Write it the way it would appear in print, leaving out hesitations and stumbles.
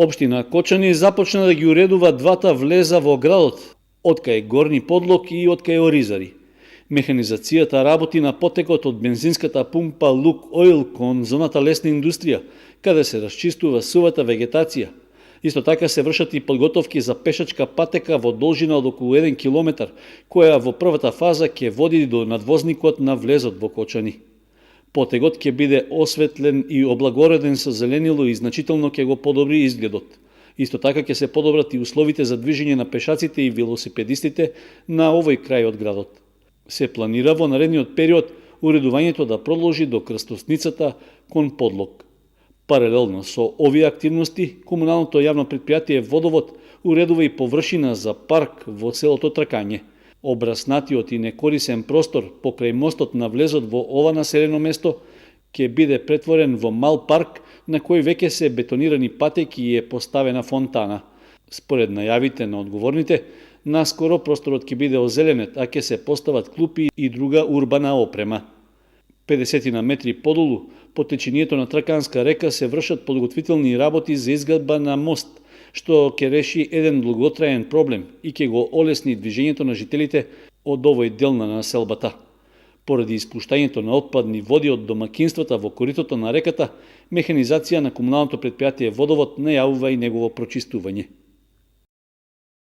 Општина Кочани започна да ги уредува двата влеза во градот, откај Горни Подлог и откај Оризари. Механизацијата работи на потекот од бензинската пумпа Лук Ойл кон зоната лесна индустрија, каде се расчистува сувата вегетација. Исто така се вршат и подготовки за пешачка патека во должина од околу 1 километар, која во првата фаза ќе води до надвозникот на влезот во Кочани. Потегот ќе биде осветлен и облагореден со зеленило и значително ќе го подобри изгледот. Исто така ќе се подобрат и условите за движење на пешаците и велосипедистите на овој крај од градот. Се планира во наредниот период уредувањето да продолжи до крстосницата кон Подлог. Паралелно со овие активности, комуналното јавно предпријатие Водовод уредува и површина за парк во селото Тракање. Обраснатиот и некорисен простор покрај мостот на влезот во ова населено место ќе биде претворен во мал парк на кој веќе се бетонирани патеки и е поставена фонтана. Според најавите на одговорните, наскоро просторот ќе биде озеленет, а ќе се постават клупи и друга урбана опрема. 50 на метри подолу, по течението на Траканска река се вршат подготвителни работи за изградба на мост, што ќе реши еден долготраен проблем и ќе го олесни движењето на жителите од овој дел на населбата. Поради испуштањето на отпадни води од домакинствата во коритото на реката, механизација на комуналното предпријатие Водовод најавува и негово прочистување.